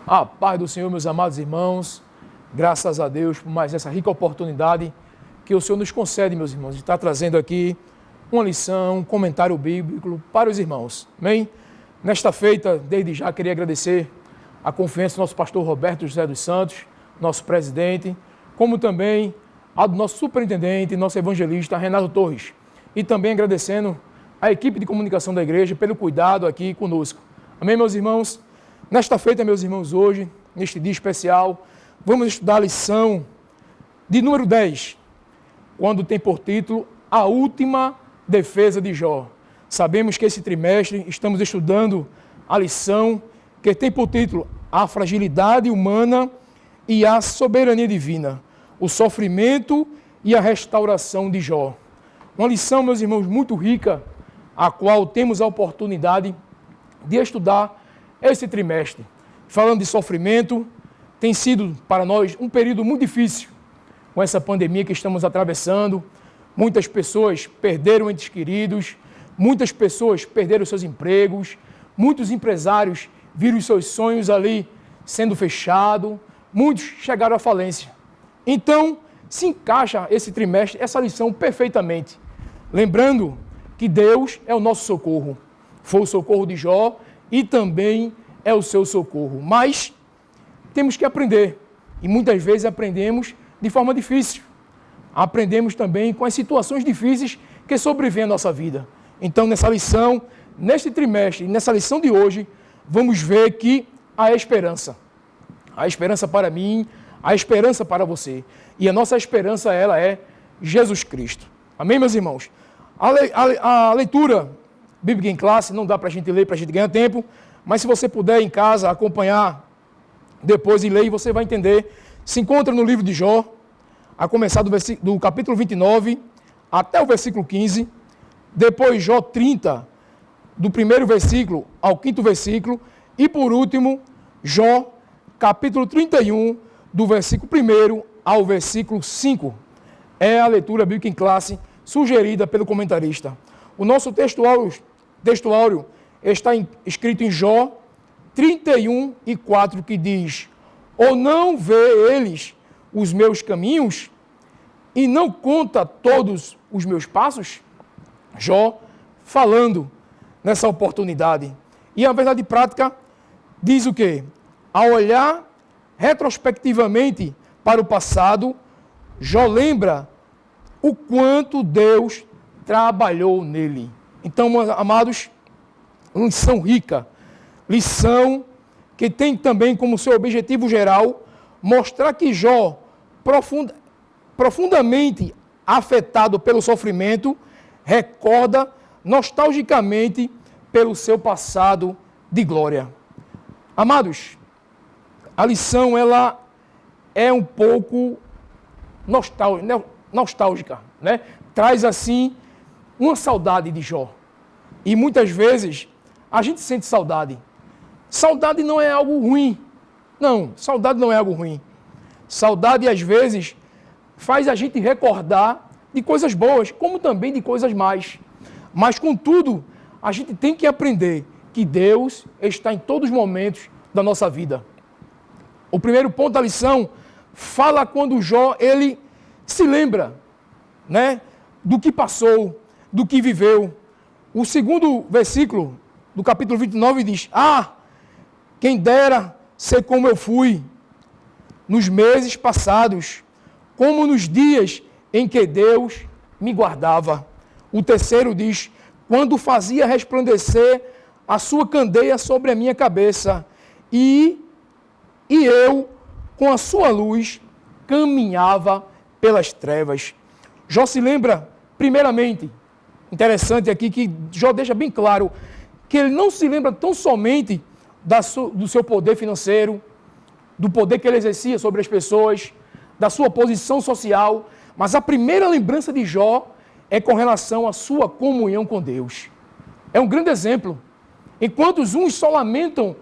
A paz do Senhor, meus amados irmãos, graças a Deus por mais essa rica oportunidade que o Senhor nos concede, meus irmãos, de estar trazendo aqui uma lição, um comentário bíblico para os irmãos. Amém? Nesta feita, desde já, queria agradecer a confiança do nosso pastor Roberto José dos Santos, nosso presidente, como também a do nosso superintendente, nosso evangelista Renato Torres. E também agradecendo a equipe de comunicação da igreja pelo cuidado aqui conosco. Amém, meus irmãos? Nesta feita, meus irmãos, hoje, neste dia especial, vamos estudar a lição de número 10, quando tem por título A Última Defesa de Jó. Sabemos que esse trimestre estamos estudando a lição que tem por título A Fragilidade Humana e a Soberania Divina, o sofrimento e a restauração de Jó. Uma lição, meus irmãos, muito rica, a qual temos a oportunidade de estudar esse trimestre. Falando de sofrimento, tem sido para nós um período muito difícil com essa pandemia que estamos atravessando. Muitas pessoas perderam entes queridos, muitas pessoas perderam seus empregos, muitos empresários viram os seus sonhos ali sendo fechados, muitos chegaram à falência. Então, se encaixa esse trimestre, essa lição perfeitamente. Lembrando que Deus é o nosso socorro. Foi o socorro de Jó e também é o seu socorro. Mas temos que aprender. E muitas vezes aprendemos de forma difícil. Aprendemos também com as situações difíceis que sobrevêm à nossa vida. Então, nessa lição, neste trimestre, nessa lição de hoje, vamos ver que há esperança. Há esperança para mim, há esperança para você. E a nossa esperança, ela é Jesus Cristo. Amém, meus irmãos? A leitura bíblica em classe, não dá para a gente ler, para a gente ganhar tempo, mas se você puder em casa acompanhar depois e ler, você vai entender. Se encontra no livro de Jó, a começar do capítulo 29 até o versículo 15, depois Jó 30, do primeiro versículo ao quinto versículo, e por último, Jó, capítulo 31, do versículo 1 ao versículo 5. É a leitura bíblica em classe sugerida pelo comentarista. O nosso textuário está escrito em Jó 31 e 4, que diz: ou não vê eles os meus caminhos e não conta todos os meus passos? Jó falando nessa oportunidade. E a verdade prática diz o quê? Ao olhar retrospectivamente para o passado, Jó lembra o quanto Deus trabalhou nele. Então, amados, lição rica, lição que tem também como seu objetivo geral mostrar que Jó, profundamente afetado pelo sofrimento, recorda nostalgicamente pelo seu passado de glória. Amados, a lição ela é um pouco nostálgica, né? Traz assim uma saudade de Jó. E muitas vezes a gente sente saudade. Saudade não é algo ruim. Não, saudade não é algo ruim. Saudade, às vezes, faz a gente recordar de coisas boas, como também de coisas más. Mas, contudo, a gente tem que aprender que Deus está em todos os momentos da nossa vida. O primeiro ponto da lição fala quando Jó, ele se lembra, né, do que passou, do que viveu. O segundo versículo do capítulo 29 diz: quem dera ser como eu fui nos meses passados, como nos dias em que Deus me guardava. O terceiro diz: quando fazia resplandecer a sua candeia sobre a minha cabeça, e eu, com a sua luz, caminhava pelas trevas. Jó se lembra, primeiramente, interessante aqui que Jó deixa bem claro que ele não se lembra tão somente do seu poder financeiro, do poder que ele exercia sobre as pessoas, da sua posição social, mas a primeira lembrança de Jó é com relação à sua comunhão com Deus. É um grande exemplo. Enquanto uns só lamentam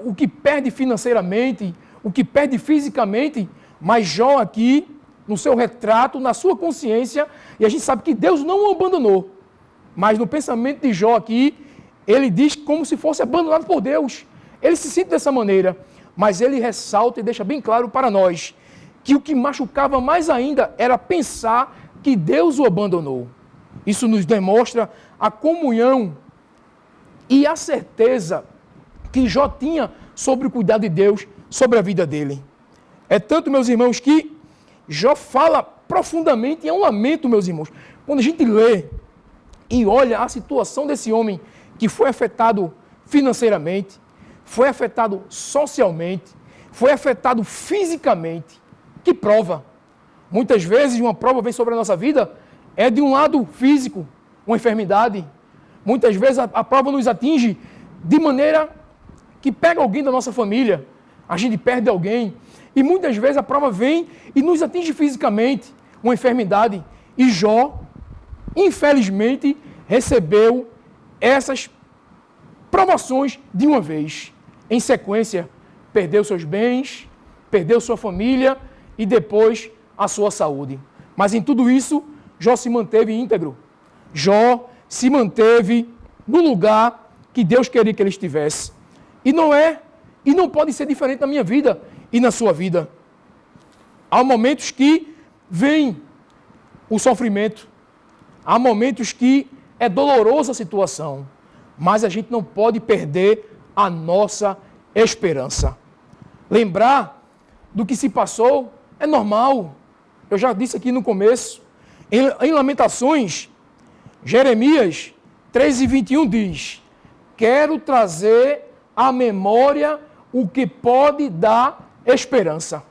o que perde financeiramente, o que perde fisicamente, mas Jó aqui, no seu retrato, na sua consciência, e a gente sabe que Deus não o abandonou, mas no pensamento de Jó aqui, ele diz como se fosse abandonado por Deus. Ele se sente dessa maneira, mas ele ressalta e deixa bem claro para nós que o que machucava mais ainda era pensar que Deus o abandonou. Isso nos demonstra a comunhão e a certeza que Jó tinha sobre o cuidado de Deus sobre a vida dele. É tanto, meus irmãos, que Jó fala profundamente, e é um lamento, meus irmãos, quando a gente lê e olha a situação desse homem que foi afetado financeiramente, foi afetado socialmente, foi afetado fisicamente. Que prova? Muitas vezes uma prova vem sobre a nossa vida, é de um lado físico, uma enfermidade. Muitas vezes a prova nos atinge de maneira que pega alguém da nossa família, a gente perde alguém. E muitas vezes a prova vem e nos atinge fisicamente, uma enfermidade. E Jó, infelizmente, recebeu essas provações de uma vez. Em sequência, perdeu seus bens, perdeu sua família e depois a sua saúde. Mas em tudo isso, Jó se manteve íntegro. Jó se manteve no lugar que Deus queria que ele estivesse. E não pode ser diferente na minha vida e na sua vida. Há momentos que vem o sofrimento, há momentos que é dolorosa a situação, mas a gente não pode perder a nossa esperança. Lembrar do que se passou é normal. Eu já disse aqui no começo, em Lamentações, Jeremias 13:21 diz: quero trazer à memória o que pode dar esperança.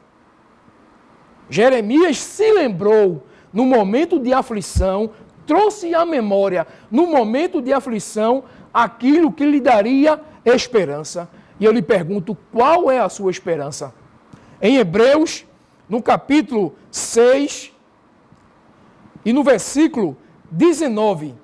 Jeremias se lembrou no momento de aflição, trouxe à memória no momento de aflição aquilo que lhe daria esperança. E eu lhe pergunto, qual é a sua esperança? Em Hebreus, no capítulo 6 e no versículo 19,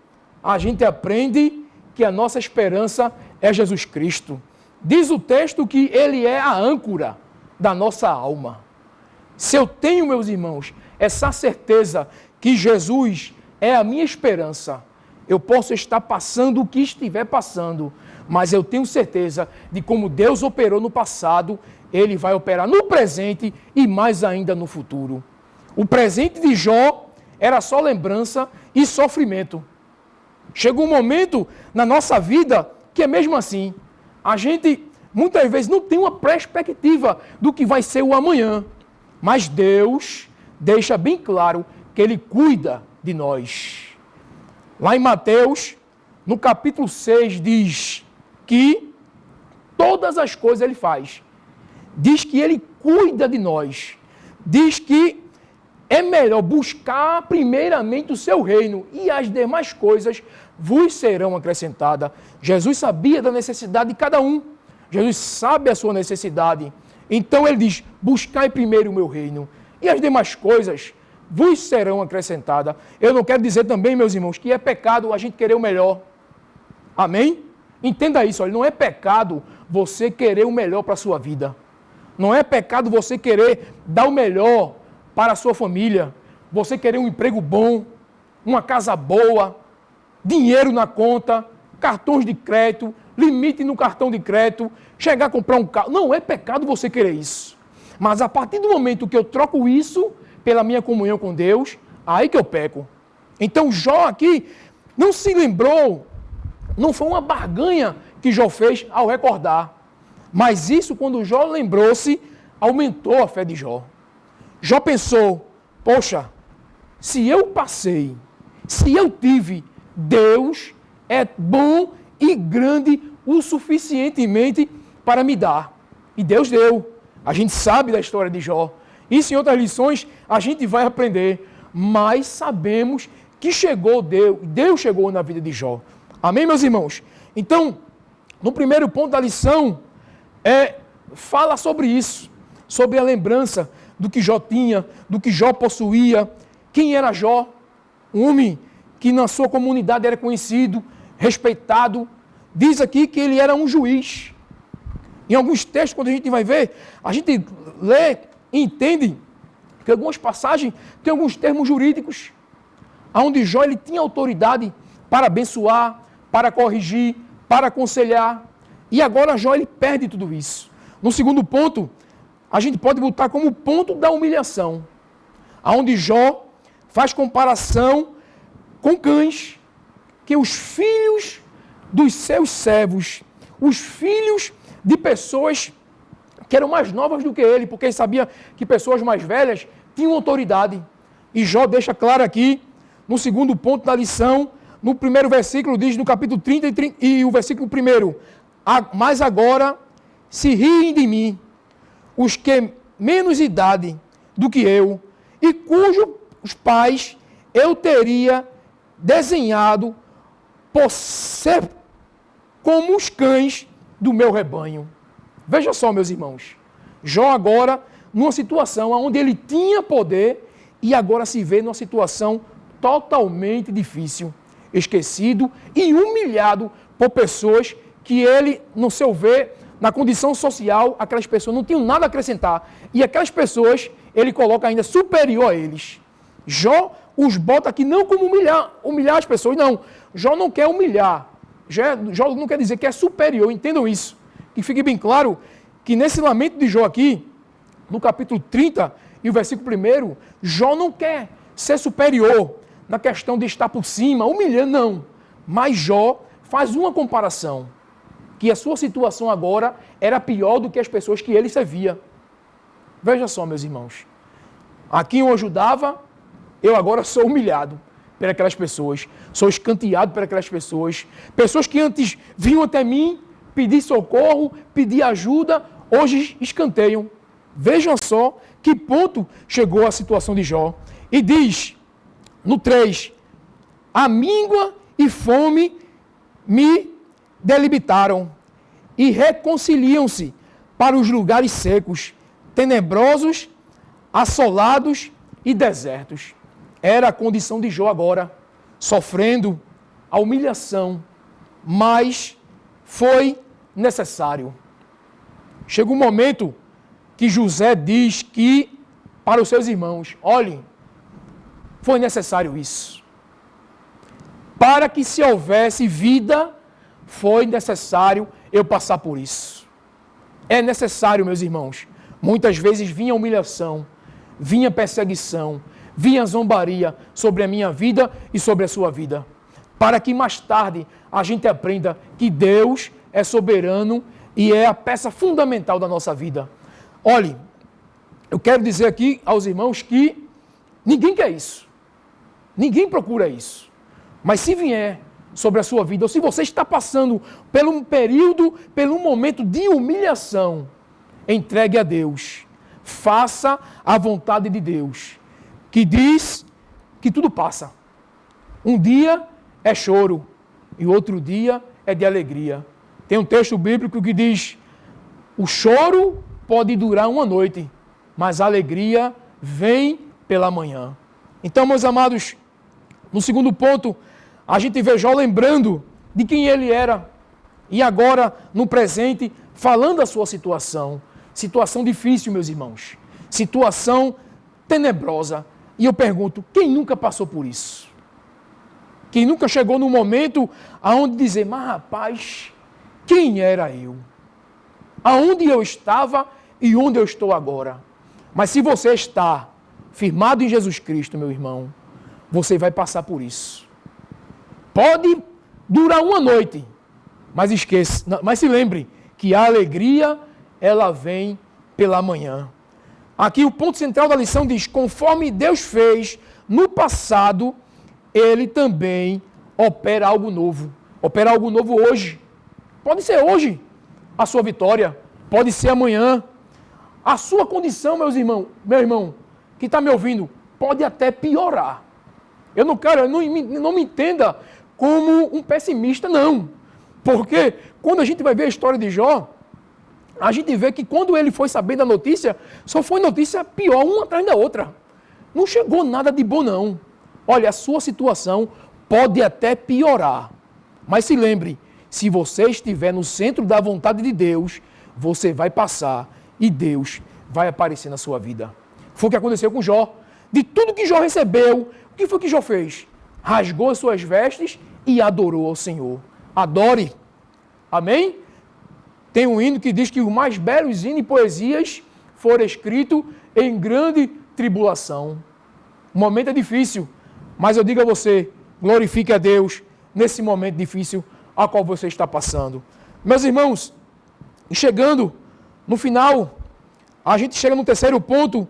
a gente aprende que a nossa esperança é Jesus Cristo. Diz o texto que ele é a âncora da nossa alma. Se eu tenho, meus irmãos, essa certeza que Jesus é a minha esperança, eu posso estar passando o que estiver passando, mas eu tenho certeza de como Deus operou no passado, ele vai operar no presente e mais ainda no futuro. O presente de Jó era só lembrança e sofrimento. Chegou um momento na nossa vida que é mesmo assim. A gente muitas vezes não tem uma perspectiva do que vai ser o amanhã. Mas Deus deixa bem claro que ele cuida de nós. Lá em Mateus, no capítulo 6, diz que todas as coisas ele faz. Diz que ele cuida de nós. Diz que é melhor buscar primeiramente o seu reino e as demais coisas vos serão acrescentadas. Jesus sabia da necessidade de cada um. Jesus sabe a sua necessidade. Então ele diz, buscai primeiro o meu reino e as demais coisas vos serão acrescentadas. Eu não quero dizer também, meus irmãos, que é pecado a gente querer o melhor. Amém? Entenda isso, olha, não é pecado você querer o melhor para a sua vida. Não é pecado você querer dar o melhor para a sua família. Você querer um emprego bom, uma casa boa, dinheiro na conta, cartões de crédito, limite no cartão de crédito, chegar a comprar um carro. Não é pecado você querer isso. Mas a partir do momento que eu troco isso pela minha comunhão com Deus, aí que eu peco. Então Jó aqui não se lembrou, não foi uma barganha que Jó fez ao recordar. Mas isso, quando Jó lembrou-se, aumentou a fé de Jó. Jó pensou, poxa, se eu passei, se eu tive, Deus é bom e grande o suficientemente para me dar. E Deus deu. A gente sabe da história de Jó. Isso em outras lições a gente vai aprender. Mas sabemos que chegou Deus chegou na vida de Jó. Amém, meus irmãos? Então, no primeiro ponto da lição, fala sobre isso. Sobre a lembrança do que Jó tinha, do que Jó possuía. Quem era Jó? Um homem que na sua comunidade era conhecido, respeitado. Diz aqui que ele era um juiz. Em alguns textos, quando a gente vai ver, a gente lê e entende que algumas passagens têm alguns termos jurídicos, onde Jó ele tinha autoridade para abençoar, para corrigir, para aconselhar. E agora Jó ele perde tudo isso. No segundo ponto, a gente pode botar como ponto da humilhação, aonde Jó faz comparação com cães, que os filhos dos seus servos, os filhos de pessoas que eram mais novas do que ele, porque ele sabia que pessoas mais velhas tinham autoridade. E Jó deixa claro aqui, no segundo ponto da lição, no primeiro versículo, diz no capítulo 30 e o versículo 1, mas agora se riem de mim os que menos idade do que eu, e cujos pais eu teria desenhado por ser como os cães do meu rebanho. Veja só, meus irmãos, Jó agora, numa situação onde ele tinha poder, e agora se vê numa situação totalmente difícil, esquecido e humilhado por pessoas que ele, no seu ver, na condição social, aquelas pessoas não tinham nada a acrescentar. E aquelas pessoas, ele coloca ainda superior a eles. Jó os bota aqui não como humilhar as pessoas, não. Jó não quer humilhar. Jó não quer dizer que é superior, entendam isso. Que fique bem claro que nesse lamento de Jó aqui, no capítulo 30 e o versículo 1, Jó não quer ser superior na questão de estar por cima, humilhando, não. Mas Jó faz uma comparação, que a sua situação agora era pior do que as pessoas que ele servia. Veja só, meus irmãos. A quem eu ajudava, eu agora sou humilhado por aquelas pessoas. Sou escanteado por aquelas pessoas. Pessoas que antes vinham até mim, pedir socorro, pedir ajuda, hoje escanteiam. Vejam só que ponto chegou a situação de Jó. E diz, no 3, a míngua e fome me delimitaram e reconciliam-se para os lugares secos, tenebrosos, assolados e desertos. Era a condição de Jó agora, sofrendo a humilhação, mas foi necessário. Chega um momento que José diz que, para os seus irmãos, olhem, foi necessário isso. Para que se houvesse vida, foi necessário eu passar por isso. É necessário, meus irmãos. Muitas vezes vinha humilhação, vinha perseguição, vinha zombaria sobre a minha vida e sobre a sua vida. Para que mais tarde a gente aprenda que Deus é soberano e é a peça fundamental da nossa vida. Olhe, eu quero dizer aqui aos irmãos que ninguém quer isso. Ninguém procura isso. Mas se vier sobre a sua vida, ou se você está passando por um período, por um momento de humilhação, entregue a Deus. Faça a vontade de Deus, que diz que tudo passa. Um dia é choro e outro dia é de alegria. Tem um texto bíblico que diz, o choro pode durar uma noite, mas a alegria vem pela manhã. Então, meus amados, no segundo ponto, a gente vê Jó lembrando de quem ele era. E agora, no presente, falando a sua situação. Situação difícil, meus irmãos. Situação tenebrosa. E eu pergunto, quem nunca passou por isso? Quem nunca chegou num momento aonde dizer, mas rapaz, quem era eu? Aonde eu estava e onde eu estou agora? Mas se você está firmado em Jesus Cristo, meu irmão, você vai passar por isso. Pode durar uma noite, mas se lembre que a alegria, ela vem pela manhã. Aqui o ponto central da lição diz, conforme Deus fez no passado, Ele também opera algo novo. Opera algo novo hoje. Pode ser hoje a sua vitória, pode ser amanhã. A sua condição, meu irmão, que está me ouvindo, pode até piorar. Eu não quero, não me entenda como um pessimista, não. Porque quando a gente vai ver a história de Jó, a gente vê que quando ele foi saber da notícia, só foi notícia pior, uma atrás da outra. Não chegou nada de bom, não. Olha, a sua situação pode até piorar. Mas se lembre, se você estiver no centro da vontade de Deus, você vai passar e Deus vai aparecer na sua vida. Foi o que aconteceu com Jó. De tudo que Jó recebeu, o que foi que Jó fez? Rasgou as suas vestes e adorou ao Senhor. Adore. Amém? Tem um hino que diz que os mais belos hinos e poesias foram escritos em grande tribulação. O momento é difícil, mas eu digo a você, glorifique a Deus nesse momento difícil a qual você está passando. Meus irmãos, chegando no final, a gente chega no terceiro ponto,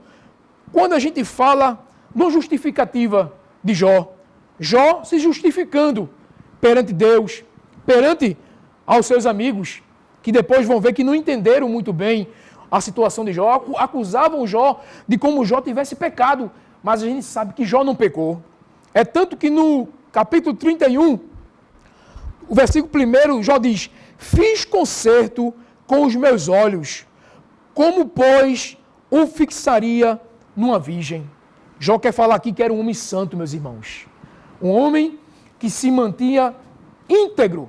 quando a gente fala de uma justificativa de Jó. Jó se justificando perante Deus, perante aos seus amigos, que depois vão ver que não entenderam muito bem a situação de Jó, acusavam Jó de como Jó tivesse pecado, mas a gente sabe que Jó não pecou. É tanto que no capítulo 31, o versículo 1, Jó diz: fiz concerto com os meus olhos, como, pois, o fixaria numa virgem. Jó quer falar aqui que era um homem santo, meus irmãos. Um homem que se mantinha íntegro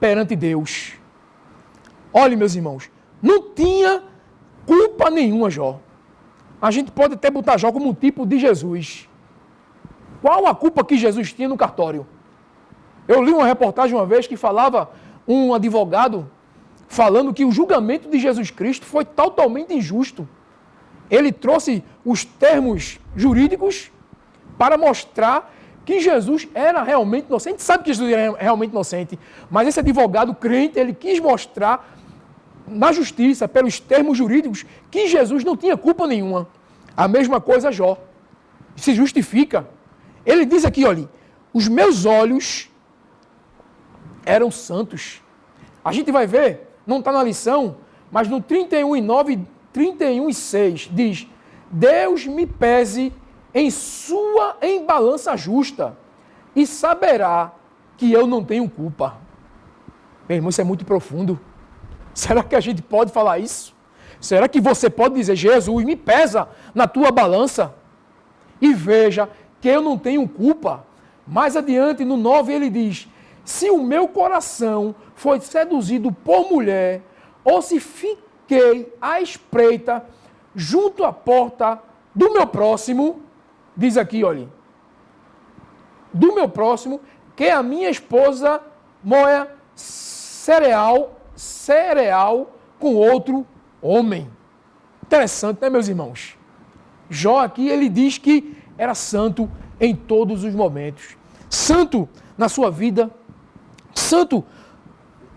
perante Deus. Olhe, meus irmãos, não tinha culpa nenhuma Jó. A gente pode até botar Jó como um tipo de Jesus. Qual a culpa que Jesus tinha no cartório? Eu li uma reportagem uma vez que falava um advogado falando que o julgamento de Jesus Cristo foi totalmente injusto. Ele trouxe os termos jurídicos para mostrar que Jesus era realmente inocente. A gente sabe que Jesus era realmente inocente, mas esse advogado crente, ele quis mostrar na justiça, pelos termos jurídicos, que Jesus não tinha culpa nenhuma. A mesma coisa Jó. Se justifica. Ele diz aqui, olha, os meus olhos eram santos. A gente vai ver, não está na lição, mas no 31:9, 31:6 diz: Deus me pese em balança justa e saberá que eu não tenho culpa. Meu irmão, isso é muito profundo. Será que a gente pode falar isso? Será que você pode dizer: Jesus, me pesa na tua balança e veja que eu não tenho culpa? Mais adiante, no 9, ele diz: se o meu coração foi seduzido por mulher, ou se fiquei à espreita junto à porta do meu próximo, diz aqui, olha, do meu próximo, que a minha esposa moia cereal com outro homem. Interessante, né, meus irmãos? Jó aqui, ele diz que era santo em todos os momentos. Santo na sua vida, santo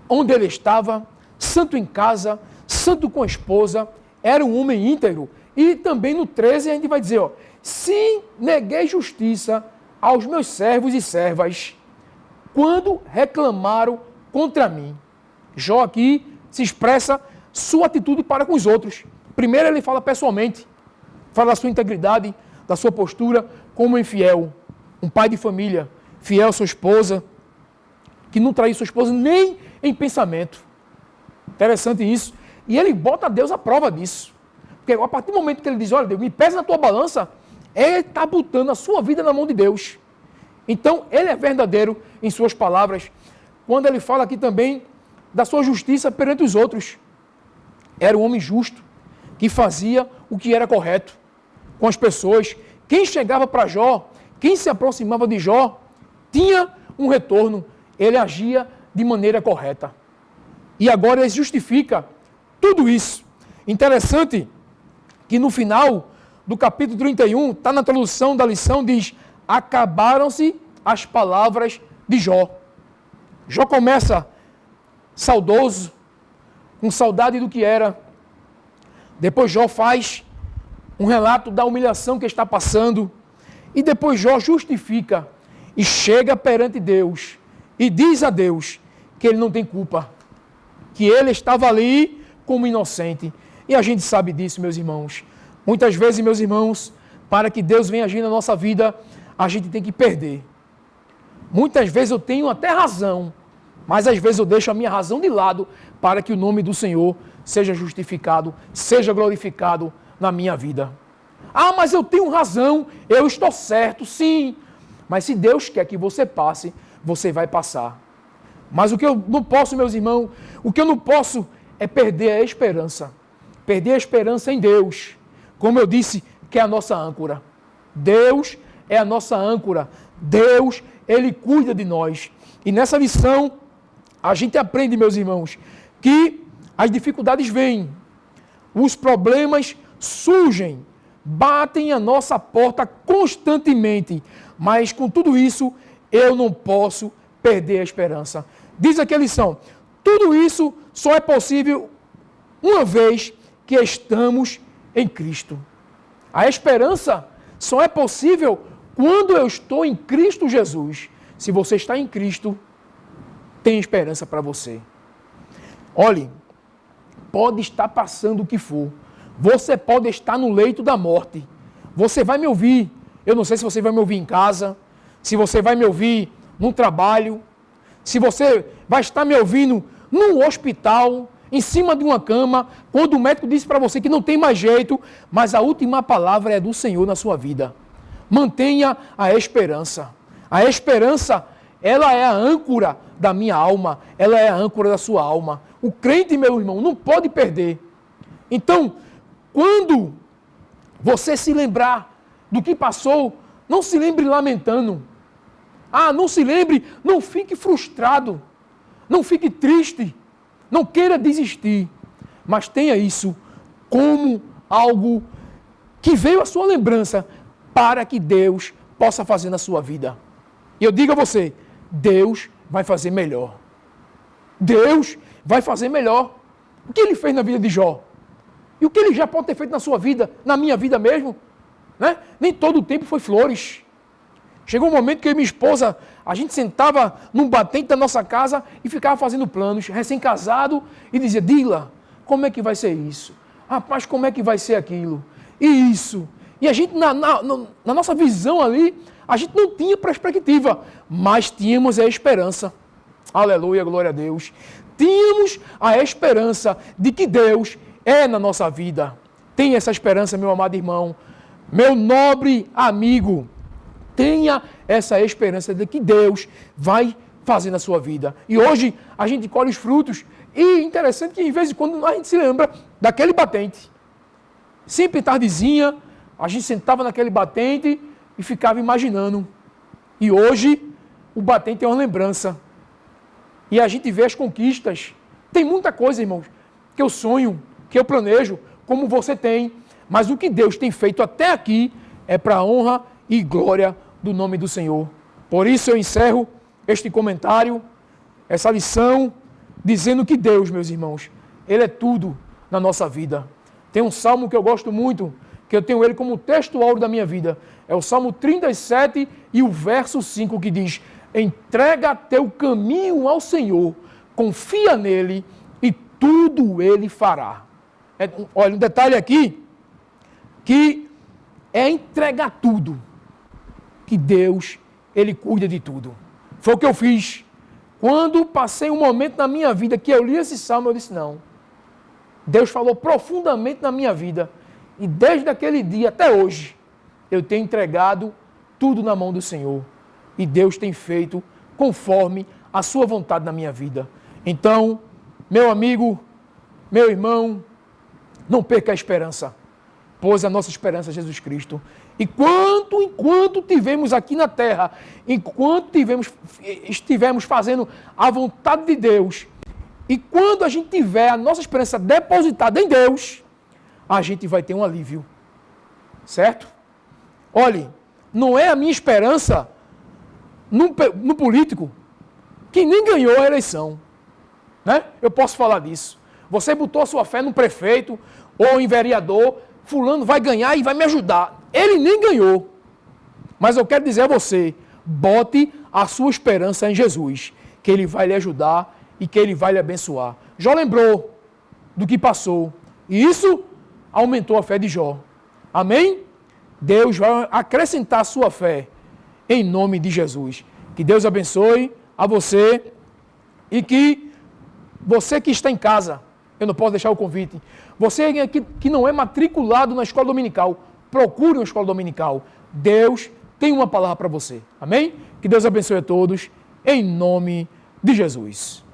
onde ele estava, santo em casa, santo com a esposa, era um homem íntegro. E também no 13 a gente vai dizer, ó, se neguei justiça aos meus servos e servas, quando reclamaram contra mim. Jó aqui se expressa sua atitude para com os outros. Primeiro ele fala pessoalmente, fala da sua integridade, da sua postura como infiel, um pai de família, fiel à sua esposa, que não traiu sua esposa nem em pensamento. Interessante isso. E ele bota Deus à prova disso. Porque a partir do momento que ele diz, olha Deus, me pesa na tua balança, ele está botando a sua vida na mão de Deus. Então, ele é verdadeiro em suas palavras. Quando ele fala aqui também da sua justiça perante os outros. Era um homem justo, que fazia o que era correto com as pessoas. Quem chegava para Jó, quem se aproximava de Jó, tinha um retorno. Ele agia de maneira correta. E agora ele justifica tudo isso. Interessante que no final do capítulo 31, está na tradução da lição, diz: acabaram-se as palavras de Jó. Jó começa saudoso, com saudade do que era. Depois Jó faz um relato da humilhação que está passando. E depois Jó justifica e chega perante Deus e diz a Deus que ele não tem culpa, que ele estava ali como inocente. E a gente sabe disso, meus irmãos. Muitas vezes, meus irmãos, para que Deus venha agir na nossa vida, a gente tem que perder. Muitas vezes eu tenho até razão, mas às vezes eu deixo a minha razão de lado para que o nome do Senhor seja justificado, seja glorificado na minha vida. Ah, mas eu tenho razão, eu estou certo, sim. Mas se Deus quer que você passe, você vai passar. Mas o que eu não posso, meus irmãos, o que eu não posso é perder a esperança. Perder a esperança em Deus. Como eu disse, que é a nossa âncora. Deus é a nossa âncora. Deus, Ele cuida de nós. E nessa lição, a gente aprende, meus irmãos, que as dificuldades vêm, os problemas surgem, batem a nossa porta constantemente, mas com tudo isso eu não posso perder a esperança. Diz aqui a lição, tudo isso só é possível uma vez que estamos em Cristo. A esperança só é possível quando eu estou em Cristo Jesus. Se você está em Cristo, tem esperança para você. Olhe, pode estar passando o que for. Você pode estar no leito da morte. Você vai me ouvir. Eu não sei se você vai me ouvir em casa, se você vai me ouvir no trabalho, se você vai estar me ouvindo num hospital, em cima de uma cama, quando o médico disse para você que não tem mais jeito, mas a última palavra é do Senhor na sua vida. Mantenha a esperança. A esperança, ela é a âncora da minha alma, ela é a âncora da sua alma. O crente, meu irmão, não pode perder. Então, quando você se lembrar do que passou, não se lembre lamentando. Não se lembre, não fique frustrado, não fique triste, não queira desistir, mas tenha isso como algo que veio à sua lembrança para que Deus possa fazer na sua vida. E eu digo a você, Deus vai fazer melhor. Deus vai fazer melhor. O que Ele fez na vida de Jó? E o que Ele já pode ter feito na sua vida, na minha vida mesmo? Né? Nem todo o tempo foi flores. Chegou um momento que eu e minha esposa, a gente sentava num batente da nossa casa e ficava fazendo planos, recém-casado, e dizia, Dila, como é que vai ser isso? Rapaz, como é que vai ser aquilo? E isso? E a gente, na nossa visão ali, a gente não tinha perspectiva, mas tínhamos a esperança. Aleluia, glória a Deus. Tínhamos a esperança de que Deus é na nossa vida. Tenha essa esperança, meu amado irmão, meu nobre amigo. Tenha essa esperança de que Deus vai fazer na sua vida. E hoje a gente colhe os frutos. E interessante que, de vez em quando, a gente se lembra daquele batente. Sempre tardezinha, a gente sentava naquele batente e ficava imaginando. E hoje, o batente é uma lembrança. E a gente vê as conquistas. Tem muita coisa, irmãos, que eu sonho, que eu planejo, como você tem. Mas o que Deus tem feito até aqui é para a honra e glória do nome do Senhor. Por isso eu encerro este comentário, essa lição, dizendo que Deus, meus irmãos, Ele é tudo na nossa vida. Tem um salmo que eu gosto muito, que eu tenho ele como texto áureo da minha vida. É o Salmo 37 e o verso 5 que diz, entrega teu caminho ao Senhor, confia nele e tudo Ele fará. Olha, um detalhe aqui, que é entregar tudo. Que Deus, Ele cuida de tudo. Foi o que eu fiz. Quando passei um momento na minha vida que eu li esse salmo, eu disse, não. Deus falou profundamente na minha vida. E desde aquele dia até hoje, eu tenho entregado tudo na mão do Senhor. E Deus tem feito conforme a sua vontade na minha vida. Então, meu amigo, meu irmão, não perca a esperança. Pois a nossa esperança é Jesus Cristo. Enquanto estivermos aqui na terra, enquanto estivermos fazendo a vontade de Deus, e quando a gente tiver a nossa esperança depositada em Deus, a gente vai ter um alívio. Certo? Olhe, não é a minha esperança no político que nem ganhou a eleição. Né? Eu posso falar disso. Você botou a sua fé no prefeito ou em vereador, fulano vai ganhar e vai me ajudar. Ele nem ganhou. Mas eu quero dizer a você, bote a sua esperança em Jesus, que Ele vai lhe ajudar e que Ele vai lhe abençoar. Jó lembrou do que passou. E isso aumentou a fé de Jó. Amém? Deus vai acrescentar a sua fé em nome de Jesus. Que Deus abençoe a você e que você que está em casa, eu não posso deixar o convite, você que não é matriculado na escola dominical, procure uma escola dominical. Deus tem uma palavra para você. Amém? Que Deus abençoe a todos, em nome de Jesus.